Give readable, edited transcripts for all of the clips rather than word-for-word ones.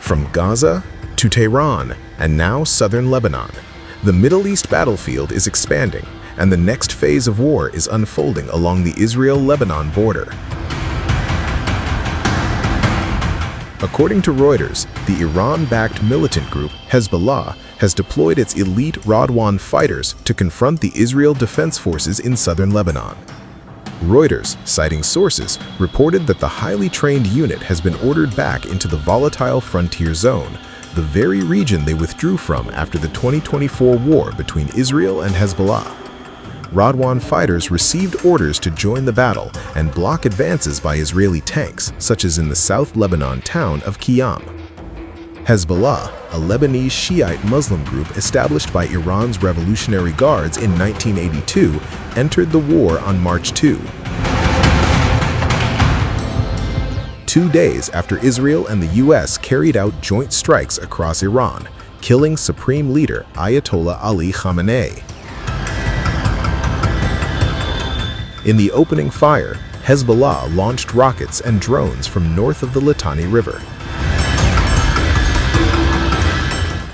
From Gaza to Tehran and now southern Lebanon, the Middle East battlefield is expanding, and the next phase of war is unfolding along the Israel-Lebanon border. According to Reuters, the Iran-backed militant group Hezbollah has deployed its elite Radwan fighters to confront the Israel Defense Forces in southern Lebanon. Reuters, citing sources, reported that the highly trained unit has been ordered back into the volatile frontier zone, the very region they withdrew from after the 2024 war between Israel and Hezbollah. Radwan fighters received orders to join the battle and block advances by Israeli tanks, such as in the South Lebanon town of Qiyam. Hezbollah, a Lebanese Shiite Muslim group established by Iran's Revolutionary Guards in 1982, entered the war on March 2. 2 days after Israel and the U.S. carried out joint strikes across Iran, killing Supreme Leader Ayatollah Ali Khamenei. In the opening fire, Hezbollah launched rockets and drones from north of the Litani River.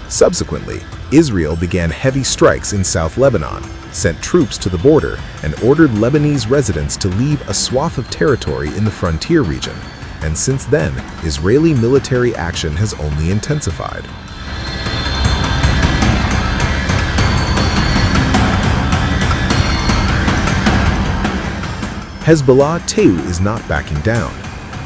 Subsequently, Israel began heavy strikes in South Lebanon, sent troops to the border, and ordered Lebanese residents to leave a swath of territory in the frontier region. And since then, Israeli military action has only intensified. Hezbollah, too, is not backing down.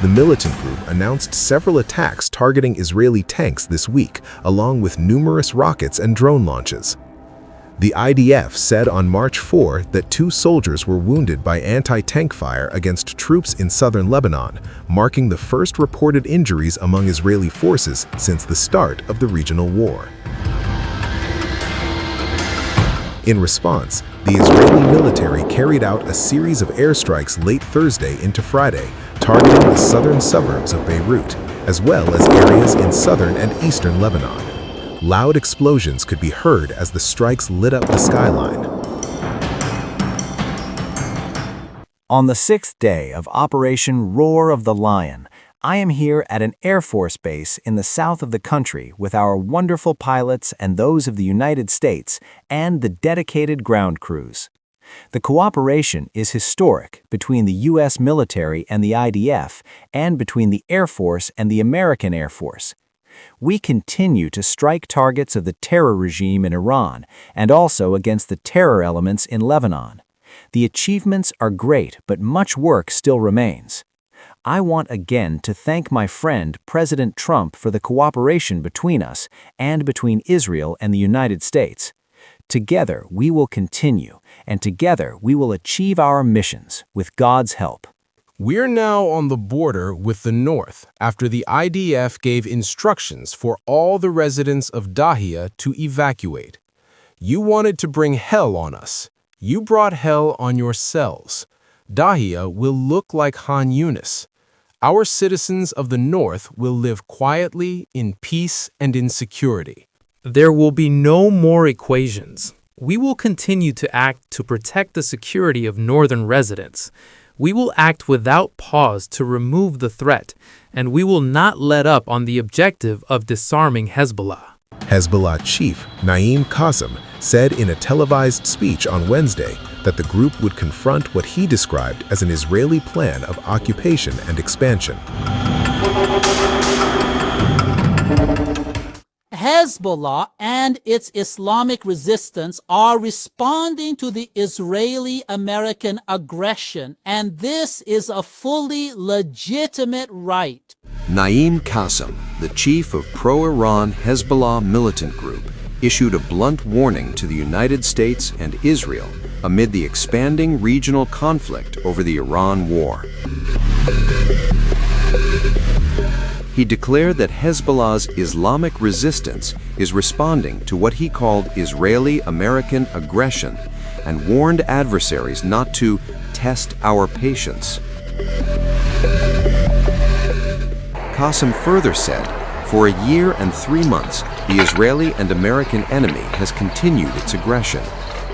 The militant group announced several attacks targeting Israeli tanks this week, along with numerous rockets and drone launches. The IDF said on March 4 that 2 soldiers were wounded by anti-tank fire against troops in southern Lebanon, marking the first reported injuries among Israeli forces since the start of the regional war. In response, the Israeli military carried out a series of airstrikes late Thursday into Friday, targeting the southern suburbs of Beirut, as well as areas in southern and eastern Lebanon. Loud explosions could be heard as the strikes lit up the skyline. On the 6th day of Operation Roar of the Lion, I am here at an Air Force base in the south of the country with our wonderful pilots and those of the United States and the dedicated ground crews. The cooperation is historic between the U.S. military and the IDF, and between the Air Force and the American Air Force. We continue to strike targets of the terror regime in Iran and also against the terror elements in Lebanon. The achievements are great, but much work still remains. I want again to thank my friend President Trump for the cooperation between us and between Israel and the United States. Together we will continue, and together we will achieve our missions with God's help. We're now on the border with the north after the IDF gave instructions for all the residents of Dahia to evacuate. You wanted to bring hell on us. You brought hell on yourselves. Dahia will look like Han Yunis. Our citizens of the north will live quietly, in peace, and in security. There will be no more equations. We will continue to act to protect the security of northern residents. We will act without pause to remove the threat, and we will not let up on the objective of disarming Hezbollah. Hezbollah chief Naim Qassem said in a televised speech on Wednesday that the group would confront what he described as an Israeli plan of occupation and expansion. Hezbollah and its Islamic resistance are responding to the Israeli-American aggression, and this is a fully legitimate right. Naim Qassem, the chief of pro-Iran Hezbollah militant group, issued a blunt warning to the United States and Israel amid the expanding regional conflict over the Iran war. He declared that Hezbollah's Islamic resistance is responding to what he called Israeli-American aggression and warned adversaries not to test our patience. Qassem further said, for a year and 3 months, the Israeli and American enemy has continued its aggression.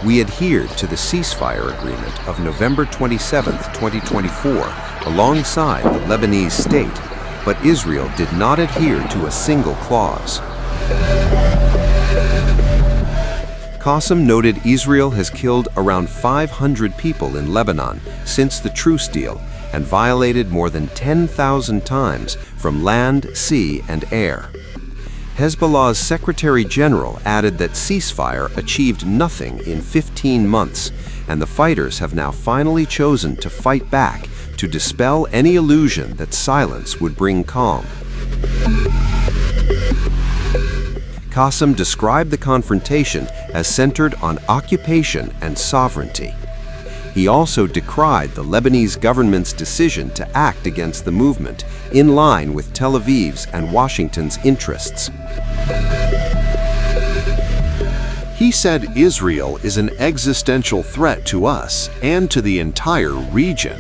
We adhered to the ceasefire agreement of November 27, 2024, alongside the Lebanese state, but Israel did not adhere to a single clause. Qassem noted Israel has killed around 500 people in Lebanon since the truce deal and violated more than 10,000 times from land, sea, and air. Hezbollah's Secretary General added that ceasefire achieved nothing in 15 months, and the fighters have now finally chosen to fight back to dispel any illusion that silence would bring calm. Qassem described the confrontation as centered on occupation and sovereignty. He also decried the Lebanese government's decision to act against the movement, in line with Tel Aviv's and Washington's interests. He said Israel is an existential threat to us and to the entire region.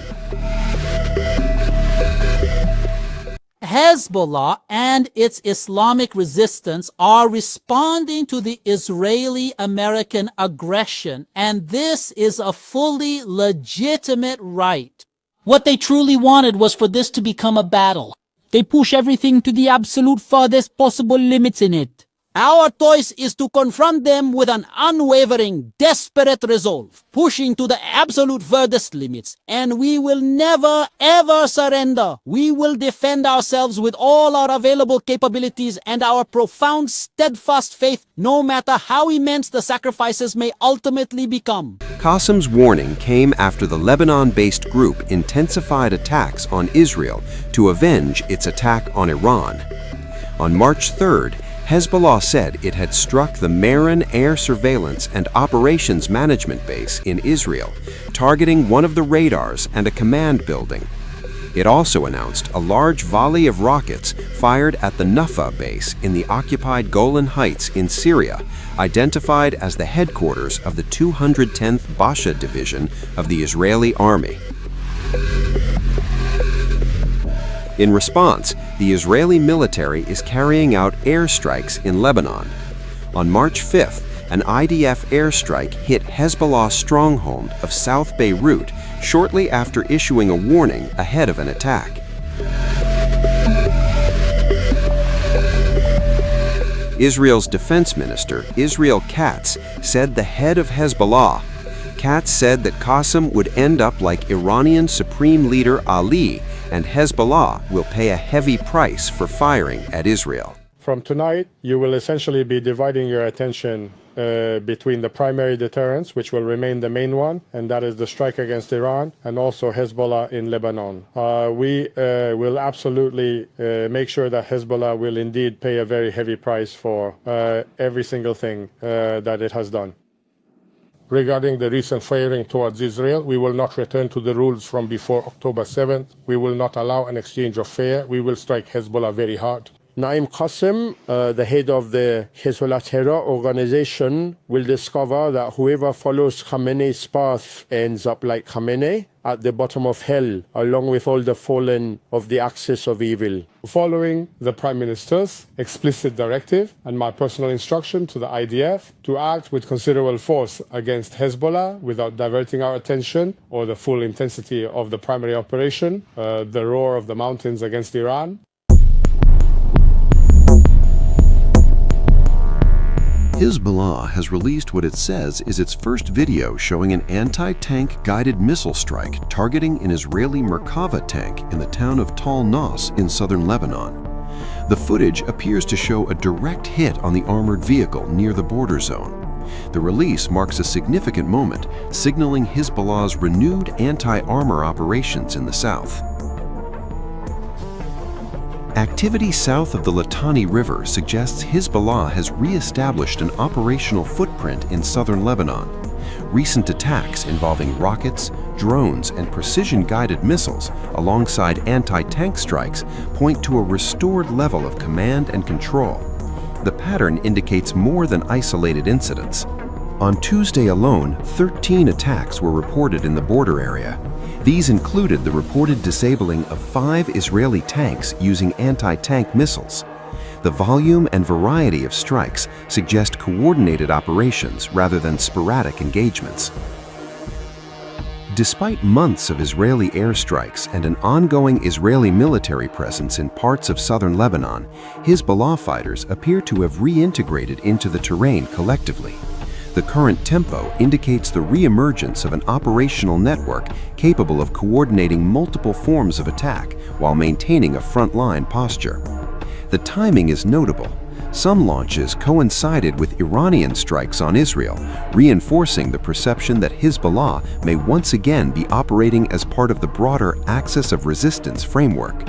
Hezbollah and its Islamic resistance are responding to the Israeli-American aggression, and this is a fully legitimate right. What they truly wanted was for this to become a battle. They push everything to the absolute farthest possible limits in it. Our choice is to confront them with an unwavering, desperate resolve, pushing to the absolute furthest limits, and we will never, ever surrender. We will defend ourselves with all our available capabilities and our profound, steadfast faith, no matter how immense the sacrifices may ultimately become. Qassem's warning came after the Lebanon-based group intensified attacks on Israel to avenge its attack on Iran. On March 3rd, Hezbollah said it had struck the Meron Air Surveillance and Operations Management Base in Israel, targeting one of the radars and a command building. It also announced a large volley of rockets fired at the Naffa base in the occupied Golan Heights in Syria, identified as the headquarters of the 210th Basha Division of the Israeli Army. In response, the Israeli military is carrying out airstrikes in Lebanon. On March 5th, an IDF airstrike hit Hezbollah's stronghold of South Beirut shortly after issuing a warning ahead of an attack. Israel's defense minister, Israel Katz, said the head of Hezbollah. Katz said that Qassem would end up like Iranian Supreme Leader Ali, and Hezbollah will pay a heavy price for firing at Israel. From tonight, you will essentially be dividing your attention between the primary deterrence, which will remain the main one, and that is the strike against Iran, and also Hezbollah in Lebanon. We will absolutely make sure that Hezbollah will indeed pay a very heavy price for every single thing that it has done. Regarding the recent firing towards Israel, we will not return to the rules from before October 7th. We will not allow an exchange of fire. We will strike Hezbollah very hard. Naim Qassem, the head of the Hezbollah terror organization, will discover that whoever follows Khamenei's path ends up like Khamenei, at the bottom of hell, along with all the fallen of the axis of evil. Following the Prime Minister's explicit directive and my personal instruction to the IDF to act with considerable force against Hezbollah without diverting our attention or the full intensity of the primary operation, the roar of the mountains against Iran. Hezbollah has released what it says is its first video showing an anti-tank guided missile strike targeting an Israeli Merkava tank in the town of Tal Nas in southern Lebanon. The footage appears to show a direct hit on the armored vehicle near the border zone. The release marks a significant moment, signaling Hezbollah's renewed anti-armor operations in the south. Activity south of the Litani River suggests Hezbollah has re-established an operational footprint in southern Lebanon. Recent attacks involving rockets, drones, and precision-guided missiles, alongside anti-tank strikes, point to a restored level of command and control. The pattern indicates more than isolated incidents. On Tuesday alone, 13 attacks were reported in the border area. These included the reported disabling of 5 Israeli tanks using anti-tank missiles. The volume and variety of strikes suggest coordinated operations rather than sporadic engagements. Despite months of Israeli airstrikes and an ongoing Israeli military presence in parts of southern Lebanon, Hezbollah fighters appear to have reintegrated into the terrain collectively. The current tempo indicates the re-emergence of an operational network capable of coordinating multiple forms of attack while maintaining a front-line posture. The timing is notable. Some launches coincided with Iranian strikes on Israel, reinforcing the perception that Hezbollah may once again be operating as part of the broader Axis of Resistance framework.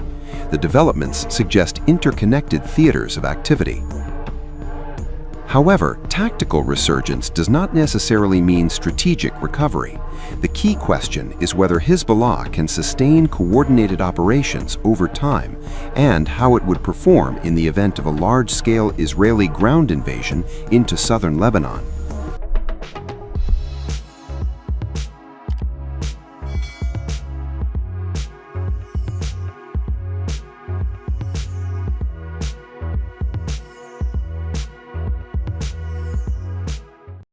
The developments suggest interconnected theaters of activity. However, tactical resurgence does not necessarily mean strategic recovery. The key question is whether Hezbollah can sustain coordinated operations over time and how it would perform in the event of a large-scale Israeli ground invasion into southern Lebanon.